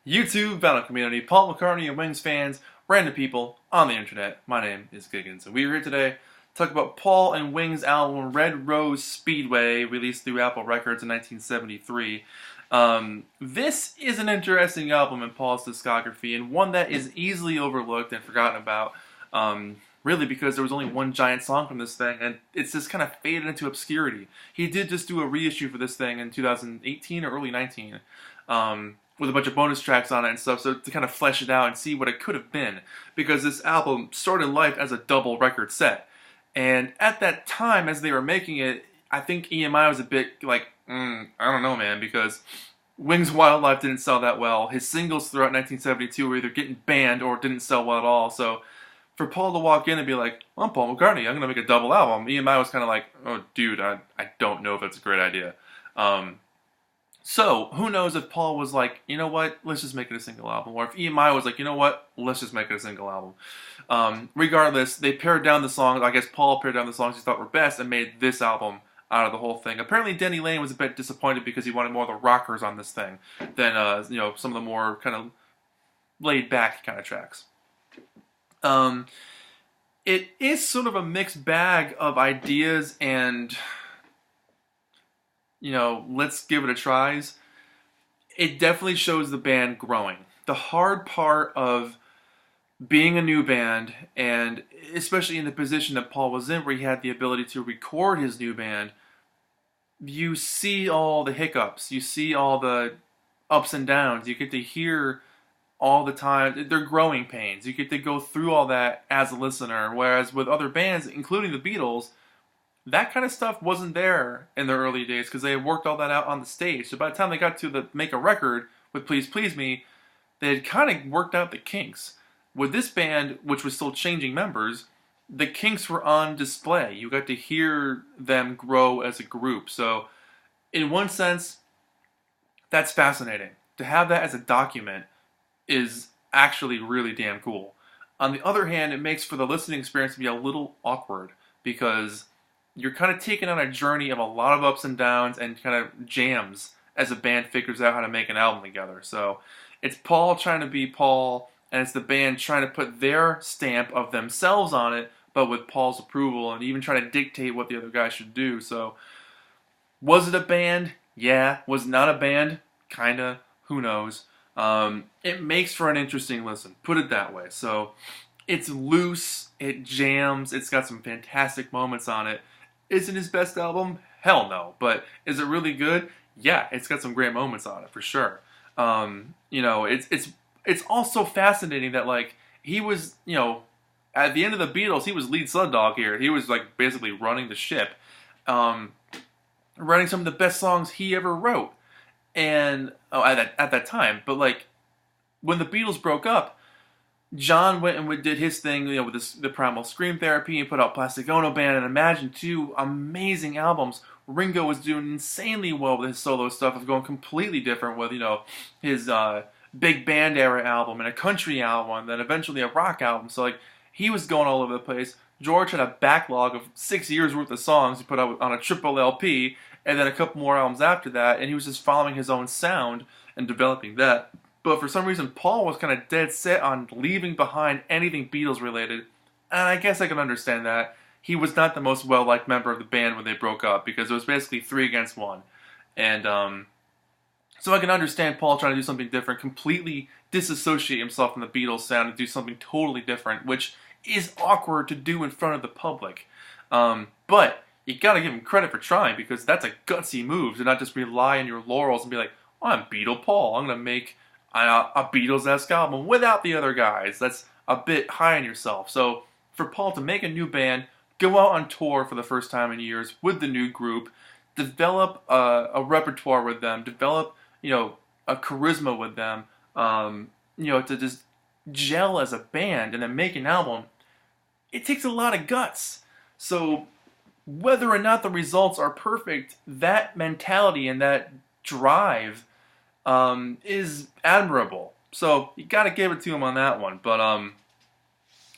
YouTube, vinyl community, Paul McCartney and Wings fans, random people on the internet. My name is Giggens, and we are here today to talk about Paul and Wings' album Red Rose Speedway, released through Apple Records in 1973. This is an interesting album in Paul's discography, and one that is easily overlooked and forgotten about, really because there was only one giant song from this thing, and it's just kind of faded into obscurity. He did just do a reissue for this thing in 2018 or early 19, with a bunch of bonus tracks on it and stuff, so to kind of flesh it out and see what it could have been, because this album started life as a double record set. And at that time, as they were making it, I think EMI was a bit like, I don't know, man, because Wings Wildlife didn't sell that well. His singles throughout 1972 were either getting banned or didn't sell well at all. So for Paul to walk in and be like, well, I'm Paul McCartney, I'm going to make a double album, EMI was kind of like, oh, dude, I don't know if that's a great idea. So, who knows if Paul was like, you know what, let's just make it a single album. Or if EMI was like, you know what, let's just make it a single album. Regardless, they pared down the songs. I guess Paul pared down the songs he thought were best and made this album out of the whole thing. Apparently, Denny Laine was a bit disappointed because he wanted more of the rockers on this thing than, some of the more kind of laid-back kind of tracks. It is sort of a mixed bag of ideas and, let's give it a tries. It definitely shows the band growing. The hard part of being a new band, and especially in the position that Paul was in, where he had the ability to record his new band, you see all the hiccups, you see all the ups and downs, you get to hear all the time, they're growing pains. You get to go through all that as a listener, whereas with other bands, including the Beatles, that kind of stuff wasn't there in the early days because they had worked all that out on the stage. So by the time they got to make a record with Please Please Me, they had kind of worked out the kinks. With this band, which was still changing members, the kinks were on display. You got to hear them grow as a group. So in one sense, that's fascinating. To have that as a document is actually really damn cool. On the other hand, it makes for the listening experience to be a little awkward because you're kind of taken on a journey of a lot of ups and downs and kind of jams as a band figures out how to make an album together. So it's Paul trying to be Paul, and it's the band trying to put their stamp of themselves on it, but with Paul's approval, and even trying to dictate what the other guy should do. So was it a band? Yeah. Was it not a band? Kinda. Who knows? It makes for an interesting listen, put it that way. So it's loose, it jams, it's got some fantastic moments on it. Is it his best album? Hell no. But is it really good? Yeah, it's got some great moments on it for sure. It's also fascinating that he was, at the end of the Beatles, he was lead sled dog here. He was basically running the ship, writing some of the best songs he ever wrote. And at that time, but when the Beatles broke up, John went and did his thing, with the Primal Scream Therapy, and put out Plastic Ono Band and Imagine, two amazing albums. Ringo was doing insanely well with his solo stuff, of going completely different with his big band era album and a country album, and then eventually a rock album. So he was going all over the place. George had a backlog of 6 years worth of songs he put out on a triple LP, and then a couple more albums after that, and he was just following his own sound and developing that. But for some reason, Paul was kind of dead set on leaving behind anything Beatles related, and I guess I can understand that. He was not the most well-liked member of the band when they broke up, because it was basically 3 against 1. And so I can understand Paul trying to do something different, completely disassociate himself from the Beatles sound and do something totally different, which is awkward to do in front of the public. But you gotta give him credit for trying, because that's a gutsy move to not just rely on your laurels and be like, oh, I'm Beatle Paul, I'm gonna make a Beatles-esque album without the other guys. That's a bit high on yourself. So for Paul to make a new band, go out on tour for the first time in years with the new group, develop a repertoire with them, develop a charisma with them, to just gel as a band and then make an album, it takes a lot of guts. So whether or not the results are perfect, that mentality and that drive is admirable. So you gotta give it to him on that one. But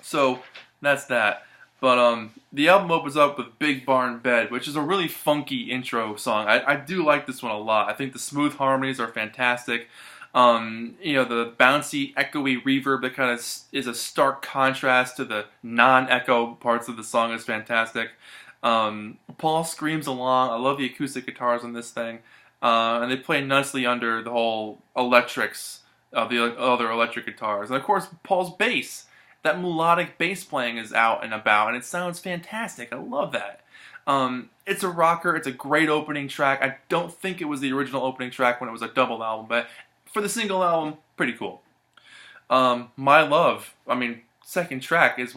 so that's that. But the album opens up with Big Barn Bed, which is a really funky intro song. I do like this one a lot. I think the smooth harmonies are fantastic. The bouncy, echoey reverb that kind of is a stark contrast to the non-echo parts of the song is fantastic. Paul screams along. I love the acoustic guitars on this thing. And they play nicely under the whole electrics of the other electric guitars. And of course, Paul's bass. That melodic bass playing is out and about, and it sounds fantastic. I love that. It's a rocker. It's a great opening track. I don't think it was the original opening track when it was a double album, but for the single album, pretty cool. My Love, second track is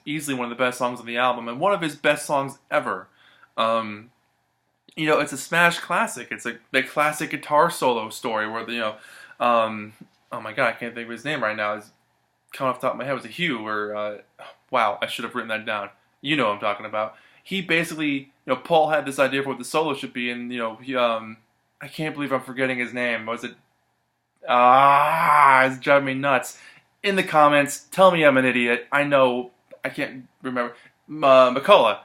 easily one of the best songs on the album, and one of his best songs ever. It's a smash classic. It's a classic guitar solo story where oh my god, I can't think of his name right now. It's coming off the top of my head. It was a Hugh, or wow, I should have written that down. You know what I'm talking about. He basically, Paul had this idea for what the solo should be, and I can't believe I'm forgetting his name. Was it? It's driving me nuts. In the comments, tell me I'm an idiot. I know, I can't remember. McCullough.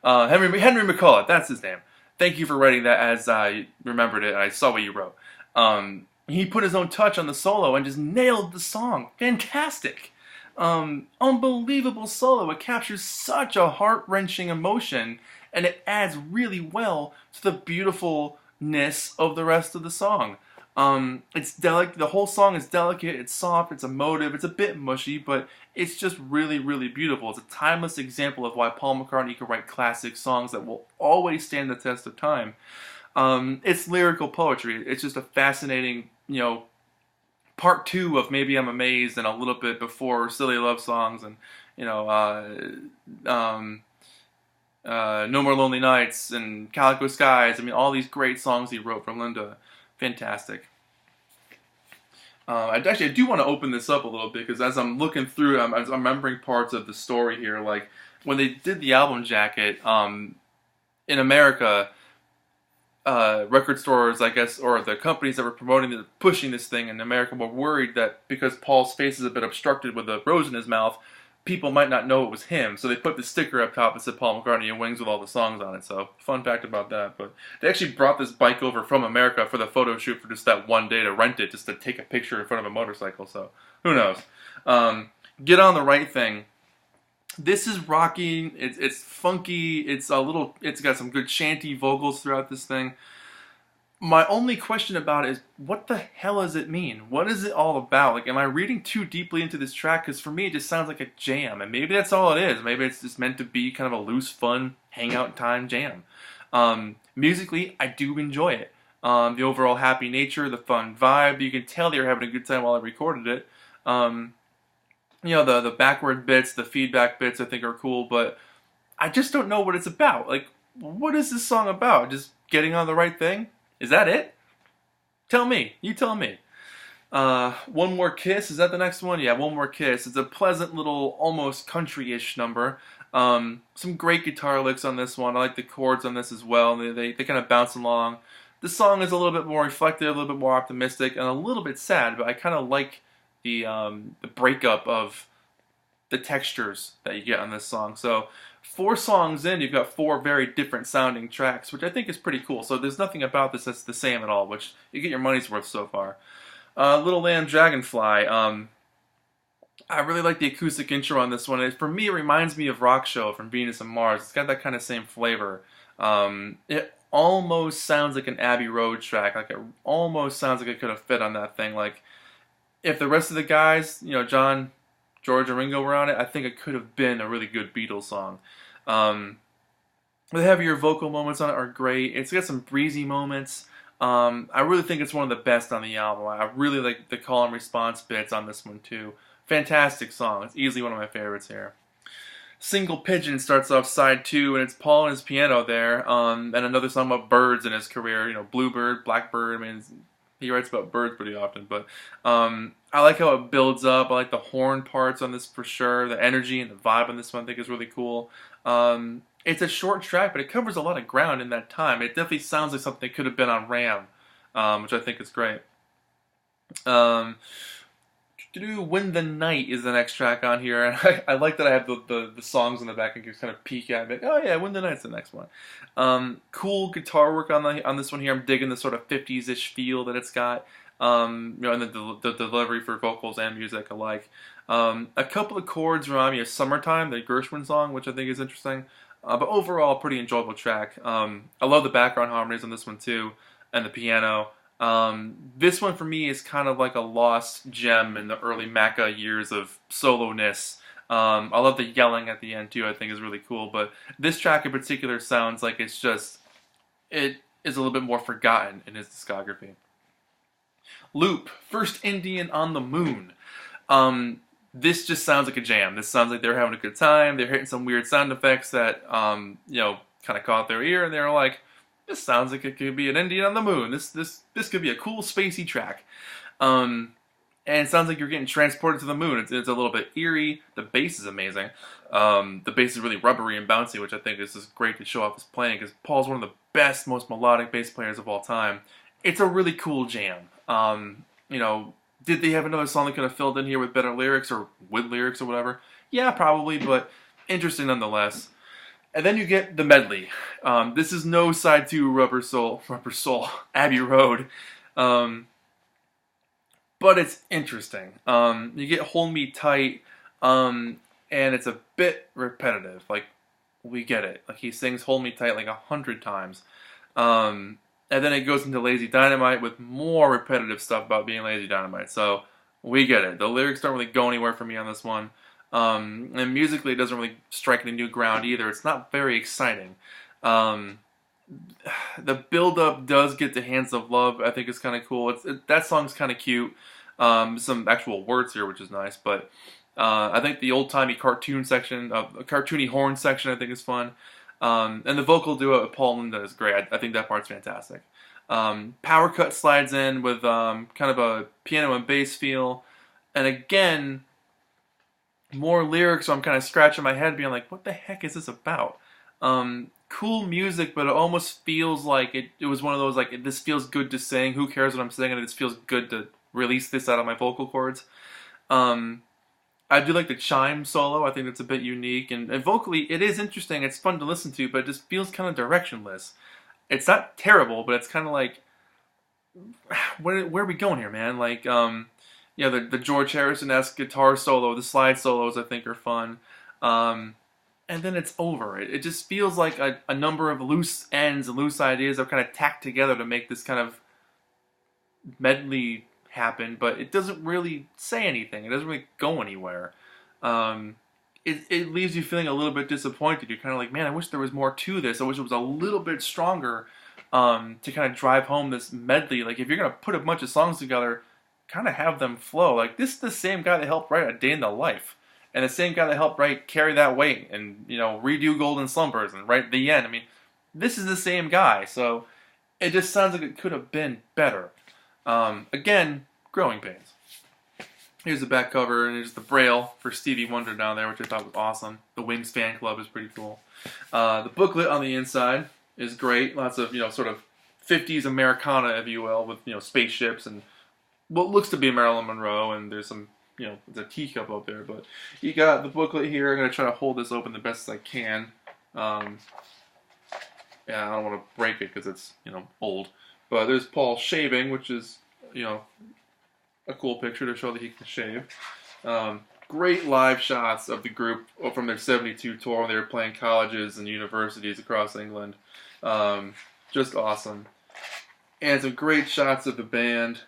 Henry McCullough, that's his name. Thank you for writing that as I remembered it and I saw what you wrote. He put his own touch on the solo and just nailed the song. Fantastic. Unbelievable solo. It captures such a heart-wrenching emotion, and it adds really well to the beautifulness of the rest of the song. It's delicate. The whole song is delicate. It's soft. It's emotive. It's a bit mushy, but it's just really, really beautiful. It's a timeless example of why Paul McCartney can write classic songs that will always stand the test of time. It's lyrical poetry. It's just a fascinating, part two of Maybe I'm Amazed and a little bit before Silly Love Songs and, No More Lonely Nights and Calico Skies. All these great songs he wrote for Linda. Fantastic. I do want to open this up a little bit because as I'm looking through it, I'm remembering parts of the story here. Like when they did the album jacket in America, record stores, I guess, or the companies that were pushing this thing in America were worried that because Paul's face is a bit obstructed with a rose in his mouth, people might not know it was him. So they put the sticker up top that said Paul McCartney and Wings with all the songs on it. So fun fact about that. But they actually brought this bike over from America for the photo shoot for just that one day to rent it, just to take a picture in front of a motorcycle. So who knows? Get on the Right Thing. This is rocking. It's funky. It's got some good shanty vocals throughout this thing. My only question about it is, what the hell does it mean? What is it all about? Like, am I reading too deeply into this track? Because for me, it just sounds like a jam. And maybe that's all it is. Maybe it's just meant to be kind of a loose, fun, hangout time jam. Musically, I do enjoy it. The overall happy nature, the fun vibe. You can tell they were having a good time while I recorded it. The backward bits, the feedback bits, I think are cool. But I just don't know what it's about. Like, what is this song about? Just getting on the right thing? Is that it? Tell me. You tell me. One More Kiss. Is that the next one? Yeah, One More Kiss. It's a pleasant little, almost country-ish number. Some great guitar licks on this one. I like the chords on this as well. They kind of bounce along. The song is a little bit more reflective, a little bit more optimistic, and a little bit sad, but I kind of like the breakup of the textures that you get on this song. So 4 songs in, you've got 4 very different sounding tracks, which I think is pretty cool. So there's nothing about this that's the same at all, which you get your money's worth so far. Little Lamb Dragonfly. I really like the acoustic intro on this one. For me, it reminds me of Rock Show from Venus and Mars. It's got that kind of same flavor. It almost sounds like an Abbey Road track. Like, it almost sounds like it could have fit on that thing. Like, if the rest of the guys, John, George, and Ringo were on it, I think it could have been a really good Beatles song. The heavier vocal moments on it are great. It's got some breezy moments. I really think it's one of the best on the album. I really like the call and response bits on this one too. Fantastic song. It's easily one of my favorites here. Single Pigeon starts off side 2, and it's Paul and his piano there. And another song about birds in his career. Bluebird, blackbird. He writes about birds pretty often. But I like how it builds up. I like the horn parts on this for sure. The energy and the vibe on this one I think is really cool. It's a short track, but it covers a lot of ground in that time. It definitely sounds like something that could have been on Ram, which I think is great. When the Night is the next track on here. And I like that I have the songs in the back and can kind of peek at me. Oh yeah, When the Night's the next one. Cool guitar work on this one here. I'm digging the sort of 50s-ish feel that it's got. And the delivery for vocals and music alike. A couple of chords remind me of "Summertime," the Gershwin song, which I think is interesting. But overall, pretty enjoyable track. I love the background harmonies on this one too, and the piano. This one for me is kind of like a lost gem in the early Macca years of solo-ness. I love the yelling at the end too. I think is really cool. But this track in particular sounds like it is a little bit more forgotten in his discography. Loop, First Indian on the Moon. This just sounds like a jam. This sounds like they're having a good time. They're hitting some weird sound effects that, kind of caught their ear, and they were like, this sounds like it could be an Indian on the moon. This could be a cool spacey track. And it sounds like you're getting transported to the moon. It's a little bit eerie. The bass is amazing. The bass is really rubbery and bouncy, which I think is just great to show off his playing, because Paul's one of the best, most melodic bass players of all time. It's a really cool jam. Did they have another song that could have filled in here with better lyrics or with lyrics or whatever? Yeah, probably, but interesting nonetheless. And then you get the medley. This is no side 2 Rubber Soul, Abbey Road. But it's interesting. You get Hold Me Tight, and it's a bit repetitive. Like, we get it. Like, he sings Hold Me Tight like 100 times. And then it goes into Lazy Dynamite with more repetitive stuff about being Lazy Dynamite. So, we get it. The lyrics don't really go anywhere for me on this one. And musically, it doesn't really strike any new ground either. It's not very exciting. The build-up does get to Hands of Love. I think is kind of cool. That song's kind of cute. Some actual words here, which is nice. But I think the old-timey cartoon section, cartoony horn section, I think is fun. And the vocal duo with Paul and Linda is great. I think that part's fantastic. Power Cut slides in with kind of a piano and bass feel. And again, more lyrics, so I'm kind of scratching my head being like, what the heck is this about? Cool music, but it almost feels like it was one of those, like, this feels good to sing. Who cares what I'm singing? It just feels good to release this out of my vocal cords. I do like the chime solo. I think it's a bit unique. And vocally, it is interesting. It's fun to listen to, but it just feels kind of directionless. It's not terrible, but it's kind of like, where are we going here, man? Like, the George Harrison-esque guitar solo, the slide solos, I think, are fun. And then it's over. It just feels like a number of loose ends and loose ideas are kind of tacked together to make this kind of medley happen, but it doesn't really say anything. It doesn't really go anywhere. It leaves you feeling a little bit disappointed. You're kind of like, man, I wish there was more to this. I wish it was a little bit stronger to kind of drive home this medley. Like, if you're going to put a bunch of songs together, kind of have them flow. Like, this is the same guy that helped write A Day in the Life, and the same guy that helped write Carry That Weight, and, redo Golden Slumbers, and write The End. I mean, this is the same guy, so it just sounds like it could have been better. Again, growing pains. Here's the back cover, and here's the braille for Stevie Wonder down there, which I thought was awesome. The Wings fan club is pretty cool. The booklet on the inside is great. Lots of, sort of 50s Americana, if you will, with, spaceships and what looks to be Marilyn Monroe, and there's some, there's a teacup up there, but you got the booklet here. I'm going to try to hold this open the best as I can. I don't want to break it because it's, old. But there's Paul shaving, which is, a cool picture to show that he can shave. Great live shots of the group from their 72 tour when they were playing colleges and universities across England. Just awesome. And some great shots of the band.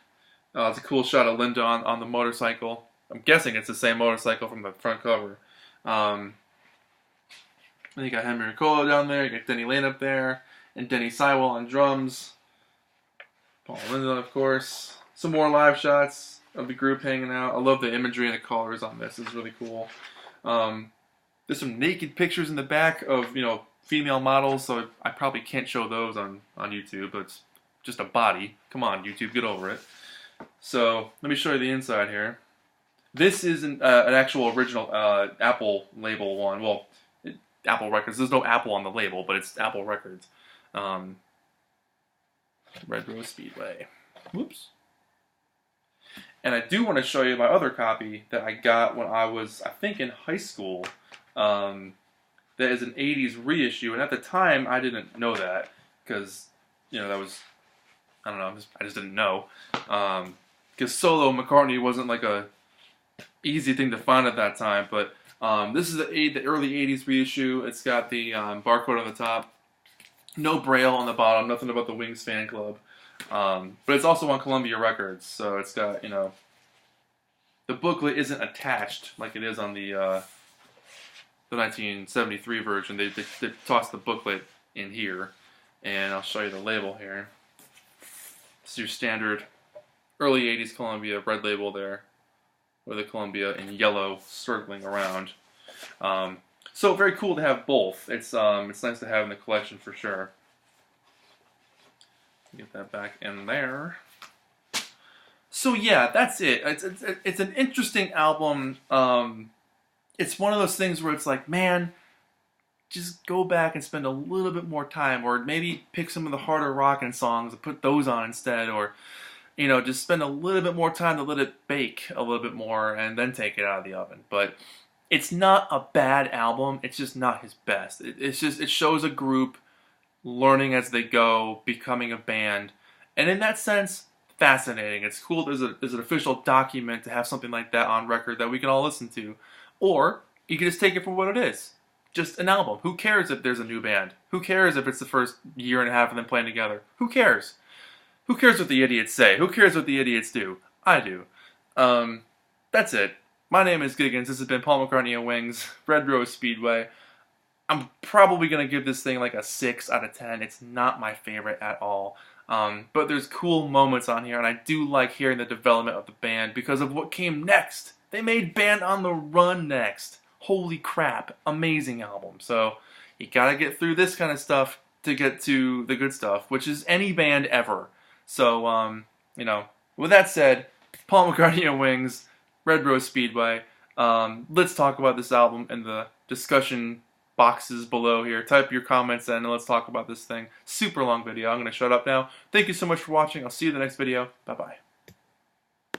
It's a cool shot of Linda on the motorcycle. I'm guessing it's the same motorcycle from the front cover. Then you got Henry Riccolo down there. You got Denny Lane up there. And Denny Sywell on drums. Paul and Linda, of course. Some more live shots of the group hanging out. I love the imagery and the colors on this. It's really cool. There's some naked pictures in the back of, female models, so I probably can't show those on YouTube, but it's just a body. Come on, YouTube, get over it. So, let me show you the inside here. This is an actual original Apple label one. Well, Apple Records. There's no Apple on the label, but it's Apple Records. Red Rose Speedway. Whoops. And I do want to show you my other copy that I got when I was, I think, in high school. That is an 80s reissue. And at the time, I didn't know that. Because, that was, I don't know, I just didn't know. because solo McCartney wasn't like a easy thing to find at that time. But this is the early '80s reissue. It's got the barcode on the top, no braille on the bottom, nothing about the Wings fan club. But it's also on Columbia Records, so it's got, you know, the booklet isn't attached like it is on the 1973 version. They tossed the booklet in here, and I'll show you the label here. It's your standard early '80s Columbia red label there, with the Columbia in yellow circling around. So very cool to have both. It's nice to have in the collection for sure. Get that back in there. So yeah, that's it. It's an interesting album. It's one of those things where it's like, man, just go back and spend a little bit more time, or maybe pick some of the harder rockin' songs and put those on instead, or, you know, just spend a little bit more time to let it bake a little bit more and then take it out of the oven. But it's not a bad album. It's just not his best. It shows a group learning as they go, becoming a band, and in that sense, fascinating. It's cool there's an official document to have something like that on record that we can all listen to. Or you can just take it for what it is. Just an album. Who cares if there's a new band? Who cares if it's the first year and a half of them playing together? Who cares? Who cares what the idiots say? Who cares what the idiots do? I do. That's it. My name is Giggens. This has been Paul McCartney and Wings, Red Rose Speedway. I'm probably going to give this thing like a 6 out of 10. It's not my favorite at all. But there's cool moments on here, and I do like hearing the development of the band because of what came next. They made Band on the Run next. Holy crap. Amazing album. So you got to get through this kind of stuff to get to the good stuff, which is any band ever. So, you know, with that said, Paul McCartney and Wings, Red Rose Speedway. Let's talk about this album in the discussion boxes below here. Type your comments in and let's talk about this thing. Super long video. I'm going to shut up now. Thank you so much for watching. I'll see you in the next video. Bye-bye.